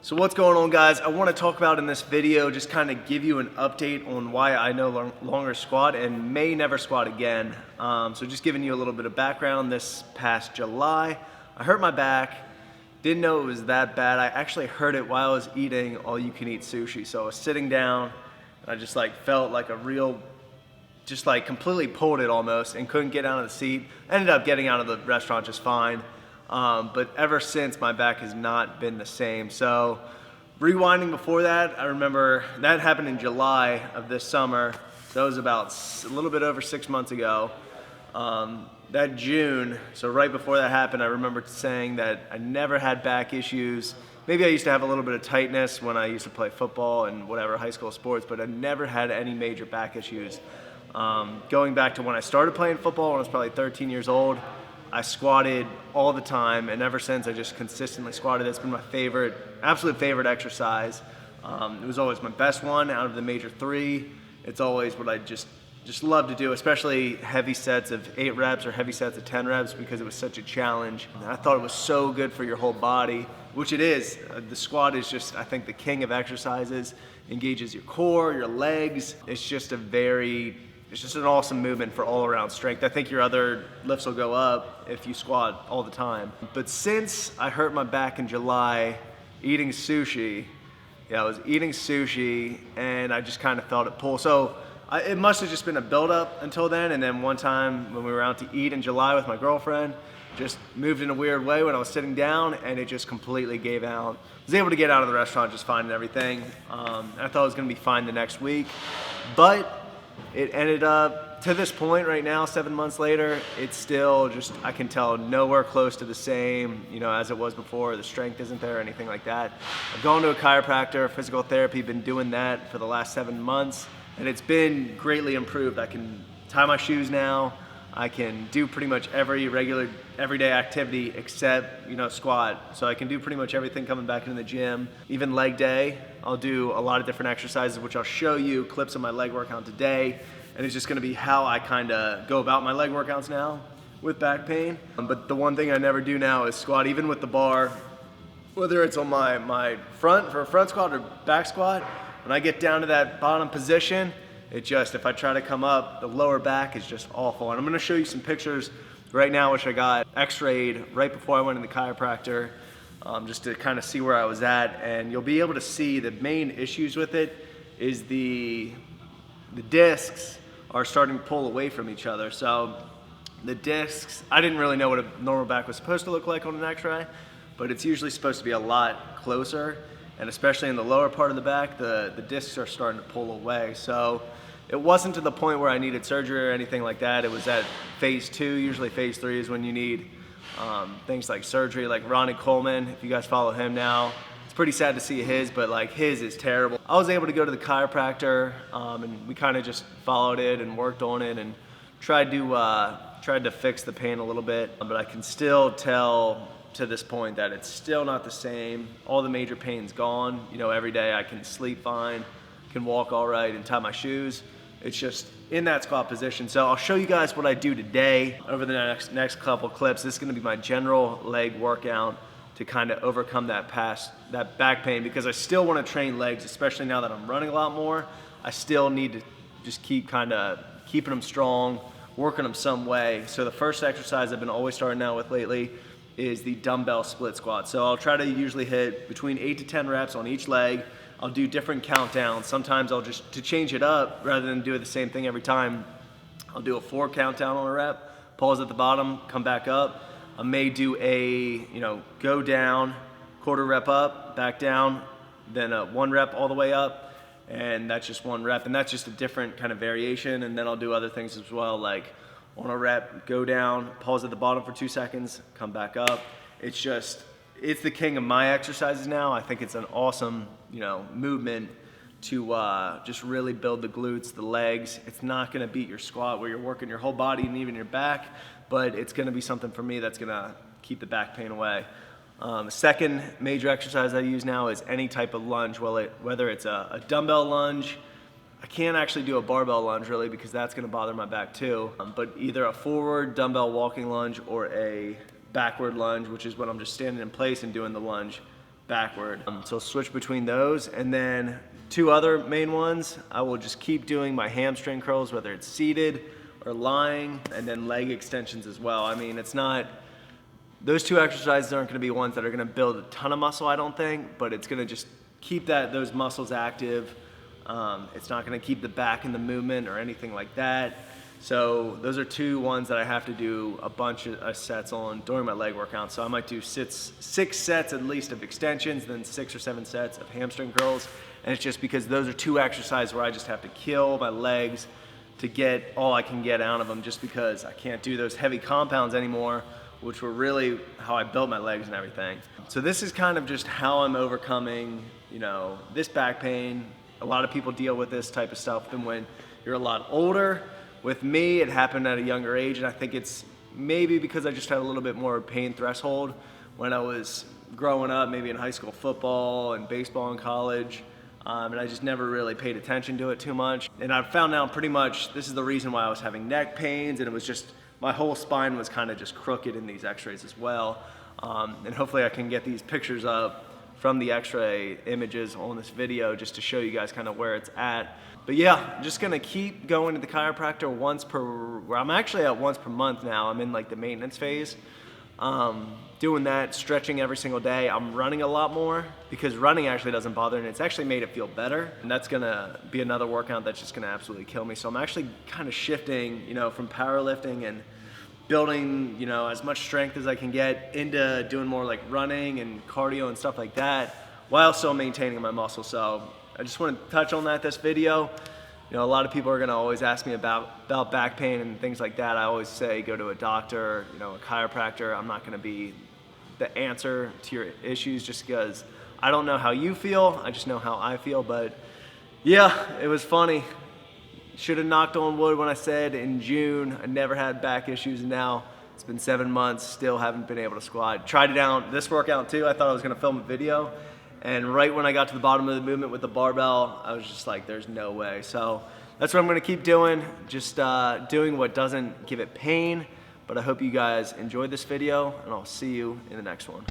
So what's going on, guys? I want to talk about in this video, just kind of give you an update on why I no longer squat and may never squat again. So just giving you a little bit of background. This past July, I hurt my back. Didn't know it was that bad. I actually hurt it while I was eating all-you-can-eat sushi. So I was sitting down, and I just felt like a real, just completely pulled it almost, and couldn't get out of the seat. Ended up getting out of the restaurant just fine. But ever since, my back has not been the same. So rewinding before that, I remember that happened in July of this summer. That was about a little bit over 6 months ago. That June, so right before that happened, I remember saying that I never had back issues. Maybe I used to have a little bit of tightness when I used to play football and whatever high school sports, but I never had any major back issues. Going back to when I started playing football, when I was probably 13 years old, I squatted all the time, and ever since I just consistently squatted. It's been my favorite, absolute favorite exercise. It was always my best one out of the major three. It's always what I just love to do, especially heavy sets of 8 reps or heavy sets of 10 reps, because it was such a challenge. And I thought it was so good for your whole body, which it is. The squat is just, I think, the king of exercises. Engages your core, your legs. It's just an awesome movement for all around strength. I think your other lifts will go up if you squat all the time. But since I hurt my back in July eating sushi, I was eating sushi and I just kind of felt it pull. So it must have just been a buildup until then. And then one time when we were out to eat in July with my girlfriend, just moved in a weird way when I was sitting down, and it just completely gave out. I was able to get out of the restaurant just fine and everything. I thought it was gonna be fine the next week, but it ended up, to this point right now, 7 months later, it's still just, I can tell, nowhere close to the same, as it was before. The strength isn't there or anything like that. I've gone to a chiropractor, physical therapy, been doing that for the last 7 months, and it's been greatly improved. I can tie my shoes now. I can do pretty much every regular, everyday activity except, squat. So I can do pretty much everything coming back into the gym. Even leg day, I'll do a lot of different exercises, which I'll show you clips of my leg workout today. And it's just gonna be how I kinda go about my leg workouts now with back pain. But the one thing I never do now is squat, even with the bar, whether it's on my front for a front squat or back squat. When I get down to that bottom position, if I try to come up, the lower back is just awful. And I'm gonna show you some pictures right now, which I got x-rayed right before I went to the chiropractor, just to kind of see where I was at. And you'll be able to see the main issues with it is the discs are starting to pull away from each other. So the discs, I didn't really know what a normal back was supposed to look like on an x-ray, but it's usually supposed to be a lot closer. And especially in the lower part of the back, the discs are starting to pull away. So it wasn't to the point where I needed surgery or anything like that. It was at phase 2. Usually phase 3 is when you need things like surgery, like Ronnie Coleman, if you guys follow him now. It's pretty sad to see his, but his is terrible. I was able to go to the chiropractor, and we kind of just followed it and worked on it and tried to fix the pain a little bit. But I can still tell to this point that it's still not the same. All the major pain's gone. Every day I can sleep fine, can walk all right, and tie my shoes. It's just in that squat position. So I'll show you guys what I do today over the next couple clips. This is gonna be my general leg workout to kind of overcome that back pain, because I still wanna train legs, especially now that I'm running a lot more. I still need to just keep keeping them strong, working them some way. So the first exercise I've been always starting out with lately is the dumbbell split squat. So I'll try to usually hit between 8 to 10 reps on each leg. I'll do different countdowns. Sometimes to change it up, rather than do the same thing every time, I'll do a 4 countdown on a rep, pause at the bottom, come back up. I may do a, go down, quarter rep up, back down, then a 1 rep all the way up, and that's just 1 rep. And that's just a different kind of variation. And then I'll do other things as well, like on a rep, go down, pause at the bottom for 2 seconds, come back up. It's the king of my exercises now. I think it's an awesome, movement to just really build the glutes, the legs. It's not gonna beat your squat where you're working your whole body and even your back, but it's gonna be something for me that's gonna keep the back pain away. The second major exercise I use now is any type of lunge, whether it's a dumbbell lunge. I can't actually do a barbell lunge really, because that's gonna bother my back too. But either a forward dumbbell walking lunge or a backward lunge, which is when I'm just standing in place and doing the lunge. backward. So I'll switch between those, and then 2 other main ones, I will just keep doing my hamstring curls, whether it's seated or lying, and then leg extensions as well. I mean, it's not, those 2 exercises aren't gonna be ones that are gonna build a ton of muscle, I don't think, but it's gonna just keep those muscles active. It's not gonna keep the back in the movement or anything like that. So those are 2 ones that I have to do a bunch of sets on during my leg workout. So I might do 6 sets at least of extensions, then 6 or 7 sets of hamstring curls. And it's just because those are 2 exercises where I just have to kill my legs to get all I can get out of them, just because I can't do those heavy compounds anymore, which were really how I built my legs and everything. So this is kind of just how I'm overcoming, you know, this back pain. A lot of people deal with this type of stuff when you're a lot older. With me, it happened at a younger age, and I think it's maybe because I just had a little bit more pain threshold when I was growing up, maybe in high school football and baseball in college, and I just never really paid attention to it too much. And I found out pretty much this is the reason why I was having neck pains, and it was just my whole spine was kind of just crooked in these x-rays as well. And hopefully I can get these pictures up from the x-ray images on this video just to show you guys kind of where it's at. But yeah, I'm just gonna keep going to the chiropractor I'm actually at once per month now. I'm in like the maintenance phase. Doing that, stretching every single day. I'm running a lot more because running actually doesn't bother, and it's actually made it feel better. And that's gonna be another workout that's just gonna absolutely kill me. So I'm actually kind of shifting, you know, from powerlifting and building, you know, as much strength as I can get into doing more like running and cardio and stuff like that, while still maintaining my muscle. So I just want to touch on that this video. You know, a lot of people are going to always ask me about back pain and things like that. I always say go to a doctor, you know, a chiropractor. I'm not going to be the answer to your issues just because I don't know how you feel. I just know how I feel. But yeah, it was funny. Should have knocked on wood when I said in June I never had back issues, and now it's been 7 months, still haven't been able to squat. Tried it out this workout too. I thought I was going to film a video. And right when I got to the bottom of the movement with the barbell, I was just like, there's no way. So that's what I'm gonna keep doing, just doing what doesn't give it pain. But I hope you guys enjoyed this video, and I'll see you in the next one.